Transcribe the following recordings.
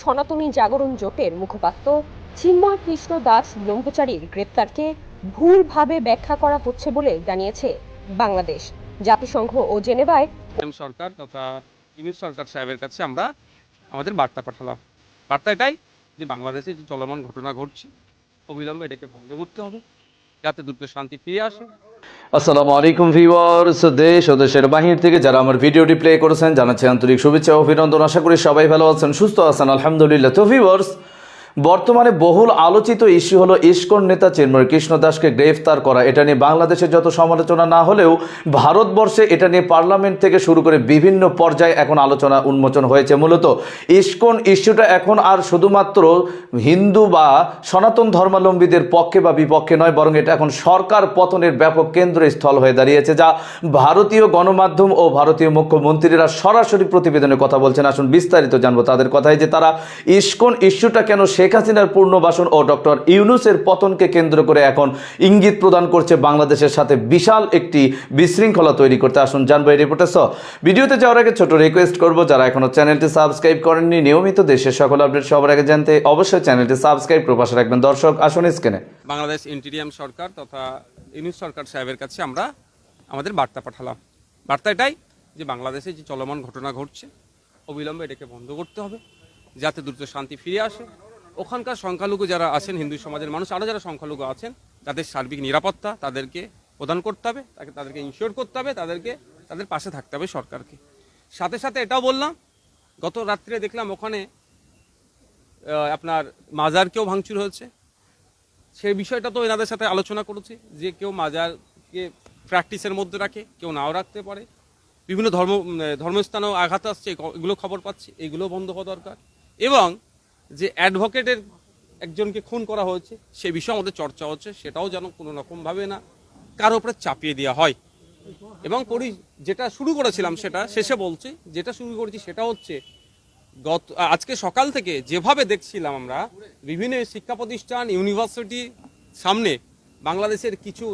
সনাতনী জাগরণ জোটের মুখপাত্র চিন্ময় কৃষ্ণ দাস ব্রহ্মচারীর গ্রেপ্তারকে ভুলভাবে ব্যাখ্যা করা হচ্ছে বলে জানিয়েছে বাংলাদেশ। জাতিসংঘ ও জেনেভায় সরকার তথা ইউনিট সরকার সাহেবের কাছে আমরা আমাদের বার্তা পাঠালাম। বার্তা এটাই যে বাংলাদেশে যে চলমান ঘটনা ঘটছে অবিলম্বে এটাকে বন্ধ করতে হবে, যাতে দ্রুত শান্তি ফিরে আসে। আসসালামু আলাইকুম ভিউয়ার্স, দেশ ও দেশের বাহির থেকে যারা আমার ভিডিওটি প্লে করেছেন জানাচ্ছি আন্তরিক শুভেচ্ছা ও অভিনন্দন। আশা করি সবাই ভালো আছেন, সুস্থ আছেন, আলহামদুলিল্লাহ। তো ভিউয়ার্স, বর্তমানে বহুল আলোচিত ইস্যু হলো ইস্কন নেতা চিন্ময় কৃষ্ণ দাসকে গ্রেফতার করা। এটা নিয়ে বাংলাদেশে যত সমালোচনা না হলেও ভারতবর্ষে এটা নিয়ে পার্লামেন্ট থেকে শুরু করে বিভিন্ন পর্যায়ে এখন আলোচনা উন্মোচন হয়েছে। মূলত ইস্কন ইস্যুটা এখন আর শুধুমাত্র হিন্দু বা সনাতন ধর্মাবলম্বীদের পক্ষে বা বিপক্ষে নয়, বরং এটা এখন সরকার পতনের ব্যাপক কেন্দ্রস্থল হয়ে দাঁড়িয়েছে, যা ভারতীয় গণমাধ্যম ও ভারতীয় মুখ্যমন্ত্রীরা সরাসরি প্রতিবেদনে কথা বলছেন। আসুন বিস্তারিত জানবো তাদের কথায় যে তারা ইস্কন ইস্যুটা কেন শেখ হাসিনার পূর্ণবাসন ও ডক্টর ইউনূসের পতনকে কেন্দ্র করে এখন ইঙ্গিত প্রদান করছে বাংলাদেশের সাথে বিশাল একটি বিশৃঙ্খলা তৈরি করতে। আসুন জানবো এই রিপোর্টে। ভিডিওতে যাওয়ার আগে ছোট রিকোয়েস্ট করবো, যারা এখনো চ্যানেলটি সাবস্ক্রাইব করেননি, নিয়মিত দেশের সকল আপডেট সবার আগে জানতে অবশ্যই চ্যানেলটি সাবস্ক্রাইব করে পাশে রাখবেন। দর্শক আসুন স্ক্রিনে। বাংলাদেশ ইন্টিরিয়াম সরকার তথা ইউনিট সরকার সাহেবের কাছে আমরা আমাদের বার্তা পাঠালাম। বার্তা এটাই যে বাংলাদেশে যে চলমান ঘটনা ঘটছে অবিলম্বে এটাকে বন্ধ করতে হবে, যাতে দ্রুত শান্তি ফিরে আসে। ওখানকার সংখ্যালঘু যারা আছেন, হিন্দু সমাজের মানুষ আরও যারা সংখ্যালঘু আছেন, তাদের সার্বিক নিরাপত্তা তাদেরকে প্রদান করতে হবে, তাদেরকে ইনশিওর করতে হবে, তাদের পাশে থাকতে হবে সরকারকে। সাথে সাথে এটাও বললাম, গত রাত্রে দেখলাম ওখানে আপনার মাজারকেও ভাঙচুর হয়েছে। সেই বিষয়টা তো এনাদের সাথে আলোচনা করেছি যে কেউ মাজারকে প্র্যাকটিসের মধ্যে রাখে, কেউ নাও রাখতে পারে। বিভিন্ন ধর্মস্থানেও আঘাত আসছে, এগুলো খবর পাচ্ছি, এগুলো বন্ধ হওয়া দরকার। এবং যে অ্যাডভোকেটের একজনকে খুন করা হয়েছে সে বিষয়ে আমাদের চর্চা হচ্ছে, সেটাও যেন কোনো রকমভাবে না কারো উপরে চাপিয়ে দেওয়া হয়। এবং যেটা শুরু করেছিলাম সেটা শেষে বলছি, যেটা শুরু করেছি সেটা হচ্ছে আজকে সকাল থেকে যেভাবে দেখছিলাম আমরা বিভিন্ন শিক্ষা প্রতিষ্ঠান, ইউনিভার্সিটি সামনে বাংলাদেশের কিছু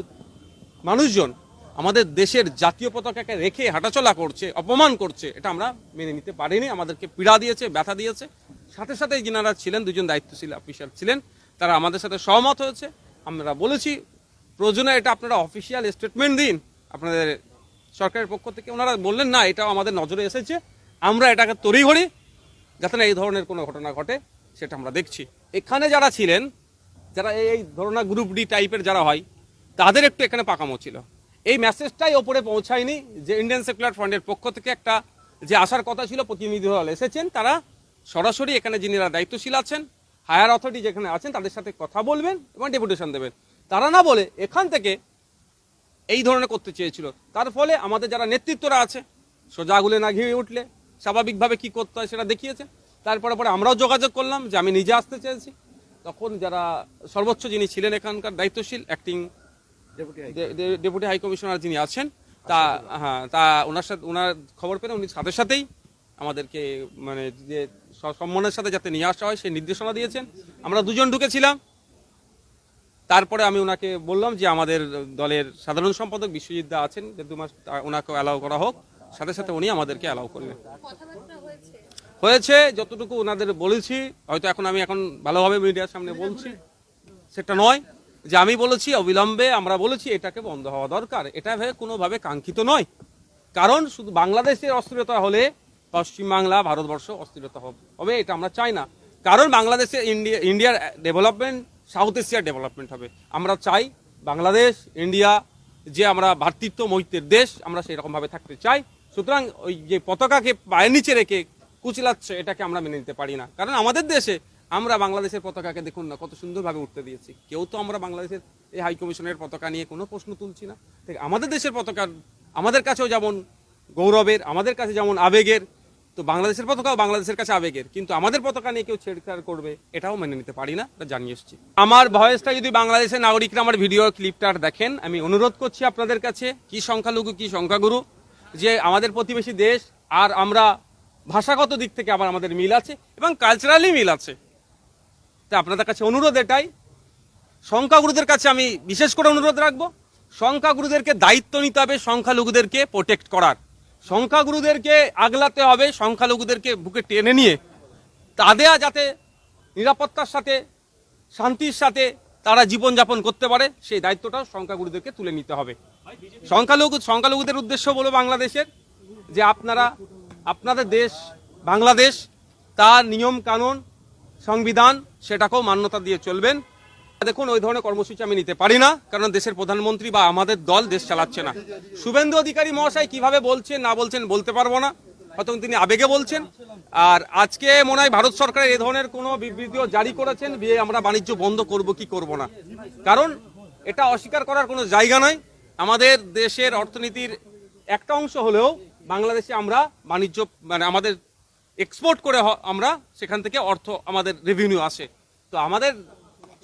মানুষজন আমাদের দেশের জাতীয় পতাকাকে রেখে হাঁটাচলা করছে, অপমান করছে, এটা আমরা মেনে নিতে পারিনি। আমাদেরকে পীড়া দিয়েছে, ব্যথা দিয়েছে। সাথে সাথে যিনারা ছিলেন, দুজন দায়িত্বশীল অফিসার ছিলেন, তারা আমাদের সাথে সহমত হয়েছে। আমরা বলেছি প্রয়োজনে এটা আপনারা অফিসিয়াল স্টেটমেন্ট দিন আপনাদের সরকারের পক্ষ থেকে। ওনারা বললেন না, এটাও আমাদের নজরে এসেছে, আমরা এটাকে তড়িঘড়ি যাতে না এই ধরনের কোনো ঘটনা ঘটে সেটা আমরা দেখছি। এখানে যারা ছিলেন, যারা এই ধরনের গ্রুপ ডি টাইপের যারা হয়, তাদের একটু এখানে পাকামো ছিল। এই মেসেজটাই ওপরে পৌঁছায়নি যে ইন্ডিয়ান সেকুলার ফ্রন্টের পক্ষ থেকে একটা যে আসার কথা ছিল, প্রতিনিধি দল এসেছেন, তারা সরাসরি এখানে যিনিরা দায়িত্বশীল আছেন, হায়ার অথরিটি যেখানে আছেন, তাদের সাথে কথা বলবেন এবং ডেপুটেশন দেবেন। তারা না বলে এখান থেকে এই ধরনের করতে চেয়েছিল। তার ফলে আমাদের যারা নেতৃত্বরা আছে সোজা আগুলে না ঘিরে উঠলে স্বাভাবিকভাবে কি করতে হয় সেটা দেখিয়েছে। তারপরে আমরাও যোগাযোগ করলাম যে আমি নিজে আসতে চেয়েছি। তখন যারা সর্বোচ্চ যিনি ছিলেন এখানকার দায়িত্বশীল অ্যাক্টিং ডেপুটি হাই কমিশনার যিনি আছেন, ওনার খবর পেলে উনি সাথে সাথেই আমাদেরকে মানে যে সম্মানের সাথে যাতে নিয়ে আসা হয় সেই নির্দেশনা দিয়েছেন। আমরা দুজন ঢুকেছিলাম। তারপরে আমি ওনাকে বললাম যে আমাদের দলের সাধারণ সম্পাদক বিশ্বজিৎ দা আছেন, ওনাকে অ্যালাউ করা হোক। সাথে সাথে উনি আমাদেরকে অ্যালাউ করলেন। হয়েছে যতটুকু ওনাদের বলেছি, হয়তো এখন ভালোভাবে মিডিয়ার সামনে বলছি সেটা নয় যে আমি বলেছি অবিলম্বে, আমরা বলেছি এটাকে বন্ধ হওয়া দরকার। এটা কোনোভাবে কাঙ্ক্ষিত নয়, কারণ শুধু বাংলাদেশের অস্থিরতা হলে পশ্চিমবাংলা, ভারতবর্ষ অস্থিরতা হবে, এটা আমরা চাই না। কারণ বাংলাদেশে ইন্ডিয়ার ডেভেলপমেন্ট সাউথ এশিয়ার ডেভেলপমেন্ট হবে। আমরা চাই বাংলাদেশ ইন্ডিয়া যে আমরা ভ্রাতৃত্ব মৈত্রের দেশ, আমরা সেরকমভাবে থাকতে চাই। সুতরাং ওই যে পতাকাকে পায়ের নিচে রেখে কুচলাচ্ছে, এটাকে আমরা মেনে নিতে পারি না। কারণ আমাদের দেশে আমরা বাংলাদেশের পতাকাকে দেখুন না কত সুন্দরভাবে উঠতে দিয়েছি। কেউ তো আমরা বাংলাদেশের এই হাই কমিশনের পতাকা নিয়ে কোনো প্রশ্ন তুলছি না। ঠিক আমাদের দেশের পতাকা আমাদের কাছেও যেমন গৌরবের, আমাদের কাছে যেমন আবেগের, তো বাংলাদেশের পতাকাও বাংলাদেশের কাছে আবেগের। কিন্তু আমাদের পতাকা নিয়ে কেউ ছেড়ছাড় করবে, এটাও মেনে নিতে পারি না, এটা জানিয়ে এসেছি। আমার ভয়েসটা যদি বাংলাদেশের নাগরিকরা আমার ভিডিও ক্লিপটা দেখেন, আমি অনুরোধ করছি আপনাদের কাছে, কি সংখ্যালঘু কি সংখ্যাগুরু, যে আমাদের প্রতিবেশী দেশ, আর আমরা ভাষাগত দিক থেকে আবার আমাদের মিল আছে এবং কালচারালি মিল আছে। তা আপনাদের কাছে অনুরোধ এটাই, সংখ্যাগুরুদের কাছে আমি বিশেষ করে অনুরোধ রাখবো, সংখ্যাগুরুদেরকে দায়িত্ব নিতে হবে সংখ্যালঘুদেরকে প্রোটেক্ট করার। সংখ্যাগুরুদেরকে আগলাতে হবে, সংখ্যালঘুদেরকে বুকে টেনে নিয়ে তাদের যাতে নিরাপত্তার সাথে শান্তির সাথে তারা জীবনযাপন করতে পারে সেই দায়িত্বটাও সংখ্যাগুরুদেরকে তুলে নিতে হবে। সংখ্যালঘুদের উদ্দেশ্য বলো বাংলাদেশের যে আপনাদের দেশ বাংলাদেশ, তার নিয়ম কানুন সংবিধান সেটাকেও মান্যতা দিয়ে চলবেন। দেখুন, ওই ধরনের কর্মসূচি আমি নিতে পারি না, কারণ দেশের প্রধানমন্ত্রী বা আমাদের দল দেশ চালাচ্ছে না। শুভেন্দু অধিকারী মহাশয় কিভাবে বলছেন না বলছেন বলতে পারবো না, হয়তো তিনি আবেগে বলছেন। আর আজকে মনে হয় ভারত সরকারের এই ধরনের কোনো বিবৃতিও জারি করেছেন আমরা বাণিজ্য বন্ধ করব কি করব না, কারণ এটা অস্বীকার করার কোনো জায়গা নয়। আমাদের দেশের অর্থনীতির একটা অংশ হলেও বাংলাদেশে আমরা বাণিজ্য আমাদের এক্সপোর্ট করে আমরা সেখান থেকে অর্থ আমাদের রেভিনিউ আসে। তো আমাদের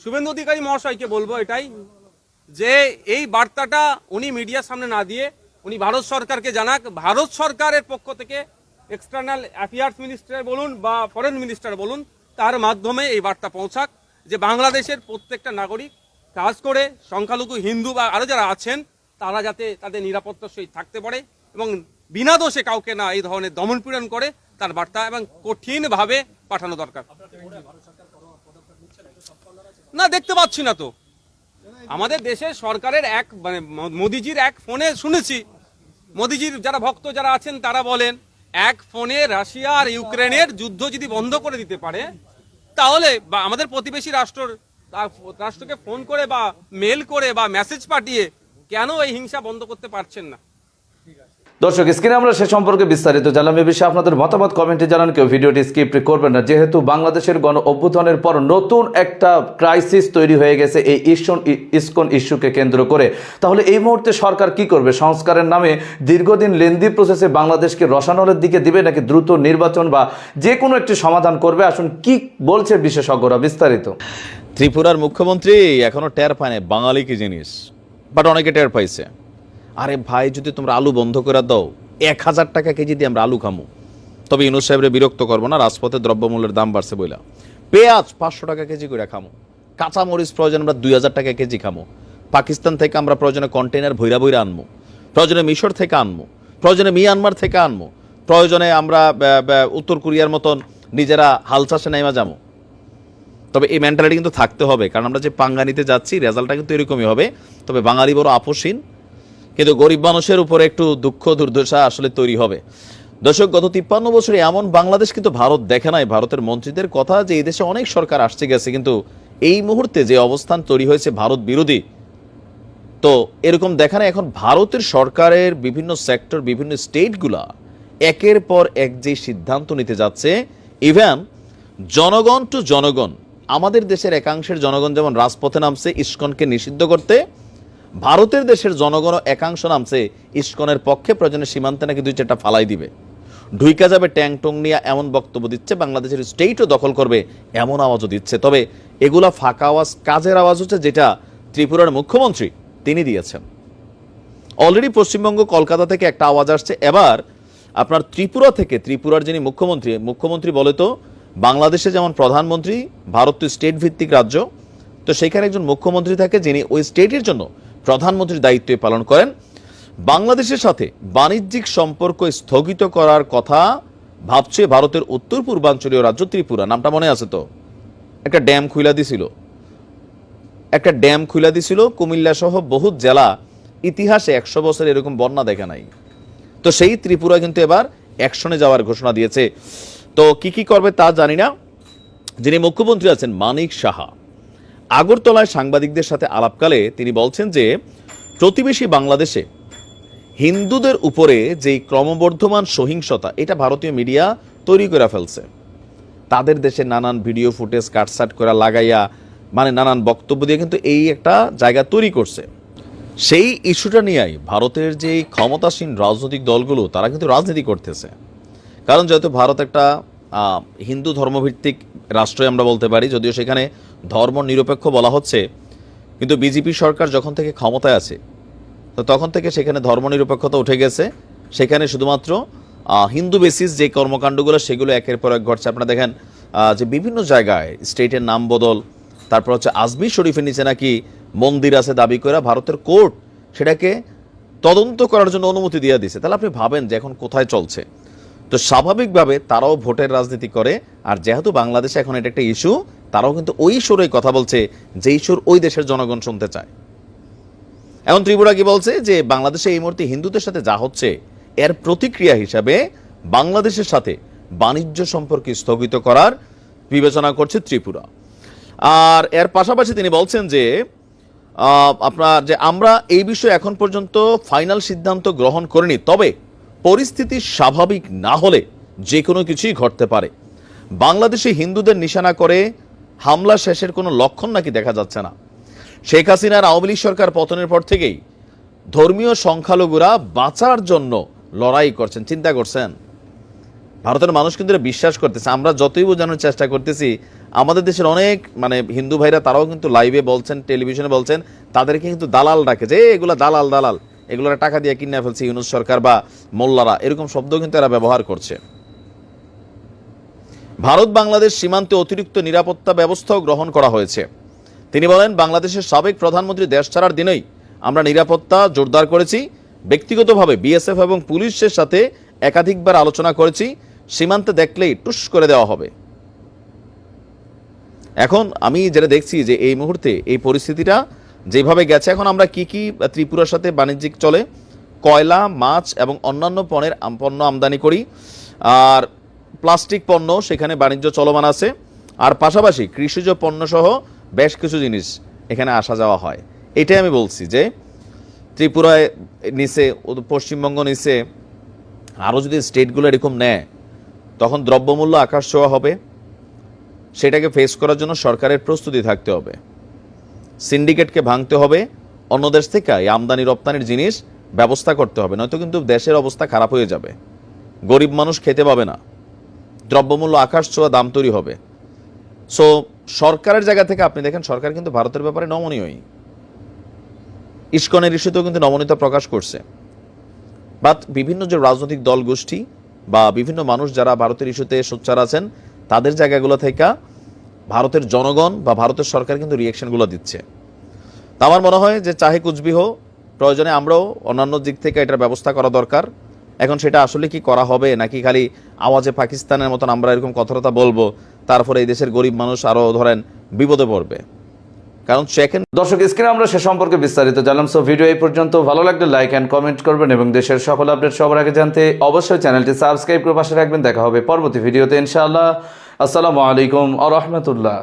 শুভেন্দু অধিকারী মহাশয়কে বলবো এটাই যে এই বার্তাটা উনি মিডিয়ার সামনে না দিয়ে উনি ভারত সরকারকে জানাক। ভারত সরকারের পক্ষ থেকে এক্সটার্নাল অ্যাফেয়ার্স মিনিস্টার বলুন বা ফরেন মিনিস্টার বলুন, তার মাধ্যমে এই বার্তা পৌঁছাক যে বাংলাদেশের প্রত্যেকটা নাগরিক কাজ করে সংখ্যালঘু হিন্দু বা আরও যারা আছেন তারা যাতে তাদের নিরাপত্তার সহিত থাকতে পারে এবং বিনা দোষে কাউকে না এই ধরনের দমনপীড়ন করে, তার বার্তা এবং কঠিনভাবে পাঠানো দরকার। না, দেখতে পাচ্ছি না তো। আমাদের দেশের সরকারের মোদিজির এক ফোনে শুনেছি, মোদিজির যারা ভক্ত যারা আছেন তারা বলেন এক ফোনে রাশিয়া আর ইউক্রেনের যুদ্ধ যদি বন্ধ করে দিতে পারে তাহলে বা আমাদের প্রতিবেশী রাষ্ট্রকে ফোন করে বা মেল করে বা মেসেজ পাঠিয়ে কেন এই হিংসা বন্ধ করতে পারছেন না। দর্শক, স্ক্রিনে আমরা সে সম্পর্কে বিস্তারিত জানলাম। এ বিষয়ে আপনাদের মতামত কমেন্টে জানান, কেউ ভিডিওটি স্কিপ করবেন না। যেহেতু বাংলাদেশের গণ অভ্যুত্থানের পর নতুন একটা ক্রাইসিস তৈরি হয়ে গেছে এই ইসকন ইস্যুকে কেন্দ্র করে, তাহলে এই মুহূর্তে সরকার কি করবে? সংস্কারের নামে দীর্ঘদিন লেন্দি প্রসেসে বাংলাদেশকে রসানলের দিকে দিবে নাকি দ্রুত নির্বাচন বা যে কোনো একটি সমাধান করবে? আসুন কি বলছে বিশেষজ্ঞরা, বিস্তারিত। ত্রিপুরার মুখ্যমন্ত্রী এখনো টের পায় না বাঙালি কি জিনিস, বাট অনেকে টের পাইছে। আরে ভাই, যদি তোমরা আলু বন্ধ করে দাও 1000 টাকা কেজি দিয়ে আমরা আলু খামু, তবে ইউনূস সাহেবরে বিরক্ত করবো না, রাজপথে দ্রব্যমূল্যের দাম বাড়ছে বইলা। পেঁয়াজ 500 টাকা কেজি করে খামু, কাঁচামরিচ প্রয়োজন আমরা 2000 টাকা কেজি খামু, পাকিস্তান থেকে আমরা প্রয়োজনে কন্টেনার ভৈরা ভৈরা আনবো, প্রয়োজনে মিশর থেকে আনবো, প্রয়োজনে মিয়ানমার থেকে আনবো, প্রয়োজনে আমরা উত্তর কোরিয়ার মতন নিজেরা হাল চাষে নেমা যাবো। তবে এই মেন্টালিটি কিন্তু থাকতে হবে, কারণ আমরা যে পাঙ্গা নিতে যাচ্ছি রেজাল্টটা কিন্তু এরকমই হবে। তবে বাঙালি বড় আপোষহীন, কিন্তু গরিব মানুষের উপরে একটু দুঃখ দুর্দশা আসলে তৈরি হবে। দর্শক, গত 53 বছরে এমন বাংলাদেশ কিন্তু ভারত দেখে নাই। ভারতের মন্ত্রীদের কথা যে এই দেশে অনেক সরকার আসছে গেছে, কিন্তু এই মুহূর্তে যে অবস্থান তৈরি হয়েছে ভারত বিরোধী, তো এরকম দেখা নাই। এখন ভারতের সরকারের বিভিন্ন সেক্টর, বিভিন্ন স্টেটগুলা একের পর এক যে সিদ্ধান্ত নিতে যাচ্ছে, ইভেন জনগণ টু জনগণ, আমাদের দেশের একাংশের জনগণ যেমন রাজপথে নামছে ইসকনকে নিষিদ্ধ করতে, ভারতের দেশের জনগণও একাংশ নামছে ইসকনের পক্ষে, প্রয়োজনে সীমান্তে নাকি 2-4টা ফালাই দিবে, ঢুইকা যাবে ট্যাং টং নিয়ে এমন বক্তব্য দিচ্ছে, বাংলাদেশের স্টেটও দখল করবে এমন আওয়াজও দিচ্ছে। তবে এগুলা ফাঁকা আওয়াজ, কাজের আওয়াজ হচ্ছে যেটা ত্রিপুরার মুখ্যমন্ত্রী তিনি দিয়েছেন। অলরেডি পশ্চিমবঙ্গ কলকাতা থেকে একটা আওয়াজ আসছে, এবার আপনার ত্রিপুরা থেকে, ত্রিপুরার যিনি মুখ্যমন্ত্রী বলে তো বাংলাদেশে যেমন প্রধানমন্ত্রী, ভারত তো স্টেট ভিত্তিক রাজ্য, তো সেখানে একজন মুখ্যমন্ত্রী থাকে যিনি ওই স্টেটের জন্য প্রধানমন্ত্রীর দায়িত্ব পালন করেন। বাংলাদেশের সাথে বাণিজ্যিক সম্পর্ক স্থগিত করার কথা ভাবছে ভারতের উত্তর পূর্বাঞ্চলীয় রাজ্য ত্রিপুরা। নামটা মনে আছে তো? একটা ড্যাম খুলে দিছিল, কুমিল্লা সহ বহু জেলা ইতিহাসে 100 বছর এরকম বন্যা দেখে নাই। তো সেই ত্রিপুরা কিন্তু এবার অ্যাকশনে যাওয়ার ঘোষণা দিয়েছে। তো কি করবে তা জানি না। যিনি মুখ্যমন্ত্রী আছেন মানিক সাহা, আগরতলায় সাংবাদিকদের সাথে আলাপকালে তিনি বলছেন যে প্রতিবেশী বাংলাদেশে হিন্দুদের উপরে যেই ক্রমবর্ধমান সহিংসতা, এটা ভারতীয় মিডিয়া তৈরি করে ফেলছে। তাদের দেশে নানান ভিডিও ফুটেজ কাটসাট করে লাগাইয়া, মানে নানান বক্তব্য দিয়ে কিন্তু এই একটা জায়গা তৈরি করছে। সেই ইস্যুটা নিয়েই ভারতের যে ক্ষমতাসীন রাজনৈতিক দলগুলো তারা কিন্তু রাজনীতি করতেছে। কারণ যেহেতু ভারত একটা হিন্দু ধর্মভিত্তিক রাষ্ট্রই আমরা বলতে পারি, যদিও সেখানে ধর্ম নিরপেক্ষ বলা হচ্ছে, কিন্তু বিজেপি সরকার যখন থেকে ক্ষমতায় আছে তো তখন থেকে সেখানে ধর্মনিরপেক্ষতা উঠে গেছে। সেখানে শুধুমাত্র হিন্দু বেসিস যে কর্মকাণ্ডগুলো সেগুলো একের পর এক ঘটছে। আপনারা দেখেন যে বিভিন্ন জায়গায় স্টেটের নাম বদল, তারপর হচ্ছে আজমির শরীফের নিচে নাকি মন্দির আছে দাবি করে ভারতের কোর্ট সেটাকে তদন্ত করার জন্য অনুমতি দিয়ে দিয়েছে। তাহলে আপনি ভাবেন যে এখন কোথায় চলছে। তো স্বাভাবিকভাবে তারাও ভোটের রাজনীতি করে, আর যেহেতু বাংলাদেশে এখন এটা একটা ইস্যু, তারাও কিন্তু ওই সুরেই কথা বলছে যে ইস্যুর ওই দেশের জনগণ শুনতে চায়। এখন ত্রিপুরা কি বলছে যে বাংলাদেশে এই মুহূর্তে হিন্দুদের সাথে যা হচ্ছে এর প্রতিক্রিয়া হিসাবে বাংলাদেশের সাথে বাণিজ্য সম্পর্ক স্থগিত করার বিবেচনা করছে ত্রিপুরা। আর এর পাশাপাশি তিনি বলছেন যে আপনার যে আমরা এই বিষয়ে এখন পর্যন্ত ফাইনাল সিদ্ধান্ত গ্রহণ করিনি, তবে পরিস্থিতি স্বাভাবিক না হলে যে কোনো কিছুই ঘটতে পারে। বাংলাদেশে হিন্দুদের নিশানা করে হামলা শেষের কোনো লক্ষণ নাকি দেখা যাচ্ছে না। শেখ হাসিনার আওয়ামী লীগ সরকার পতনের পর থেকেই ধর্মীয় সংখ্যালঘুরা বাঁচার জন্য লড়াই করছেন। চিন্তা করছেন, ভারতের মানুষ কিন্তু এটা বিশ্বাস করতেছে। আমরা যতই বোঝানোর চেষ্টা করতেছি, আমাদের দেশের অনেক হিন্দু ভাইরা তারাও কিন্তু লাইভে বলছেন, টেলিভিশনে বলছেন, তাদেরকে কিন্তু দালাল ডাকে যে এগুলা দালাল দালাল, এগুলোর টাকা দিয়ে কিনে ফেলছে ইউনূস সরকার বা মোল্লারা, এরকম শব্দ কিন্তু এরা ব্যবহার করছে। ভারত বাংলাদেশ সীমান্তে অতিরিক্ত নিরাপত্তা ব্যবস্থাও গ্রহণ করা হয়েছে। তিনি বলেন, বাংলাদেশের সাবেক প্রধানমন্ত্রী দেশ ছাড়ার দিনেই আমরা নিরাপত্তা জোরদার করেছি। ব্যক্তিগতভাবে বিএসএফ এবং পুলিশের সাথে একাধিকবার আলোচনা করেছি, সীমান্তে দেখলেই টুস করে দেওয়া হবে। এখন আমি যেটা দেখছি যে এই মুহূর্তে এই পরিস্থিতিটা যেভাবে গেছে, এখন আমরা কি কি ত্রিপুরার সাথে বাণিজ্যিক চলে, কয়লা, মাছ এবং অন্যান্য পণ্য আমদানি করি, আর প্লাস্টিক পণ্য সেখানে বাণিজ্য চলমান আছে, আর পাশাপাশি কৃষিজ পণ্য সহ বেশ কিছু জিনিস এখানে আসা যাওয়া হয়। এটাই আমি বলছি যে ত্রিপুরায় নিচে, পশ্চিমবঙ্গ নিচে, আরও যদি স্টেটগুলো এরকম নেয় তখন দ্রব্যমূল্য আকাশ ছোঁয়া হবে। সেটাকে ফেস করার জন্য সরকারের প্রস্তুতি থাকতে হবে, সিন্ডিকেটকে ভাঙতে হবে, অন্য দেশ থেকে এই আমদানি রপ্তানির জিনিস ব্যবস্থা করতে হবে, নয়তো কিন্তু দেশের অবস্থা খারাপ হয়ে যাবে। গরিব মানুষ খেতে পাবে না, দ্রব্যমূল্য আকাশ ছোঁয়া দাম তৈরি হবে। সো সরকারের জায়গা থেকে আপনি দেখেন, সরকার কিন্তু ভারতের ব্যাপারে নমনীয়ই, ইস্কনের ইস্যুতেও কিন্তু নমনীয়তা প্রকাশ করছে। বাট বিভিন্ন যে রাজনৈতিক দল গোষ্ঠী বা বিভিন্ন মানুষ যারা ভারতের ইস্যুতে সোচ্চার আছেন, তাদের জায়গাগুলো থেকে ভারতের জনগণ বা ভারতের সরকার কিন্তু রিয়েকশনগুলো দিচ্ছে। তা আমার মনে হয় যে চাহে কুচবিহ, প্রয়োজনে আমরাও অন্যান্য দিক থেকে এটার ব্যবস্থা করা দরকার। এখন সেটা আসলে কি করা হবে, নাকি খালি আওয়াজে পাকিস্তানের মতন আমরা এরকম কথাটা বলবো, তারপরে এই দেশের গরিব মানুষ আরও ধরেন বিপদে পড়বে। কারণ দর্শক, স্ক্রিনে আমরা সে সম্পর্কে বিস্তারিত জানলাম। সো ভিডিও এই পর্যন্ত, ভালো লাগলে লাইক অ্যান্ড কমেন্ট করবেন এবং দেশের সকল আপডেট সবার আগে জানতে অবশ্যই চ্যানেলটি সাবস্ক্রাইব করে পাশে রাখবেন। দেখা হবে পরবর্তী ভিডিওতে ইনশাআল্লাহ। আসসালামু আলাইকুম ওয়া রাহমাতুল্লাহ।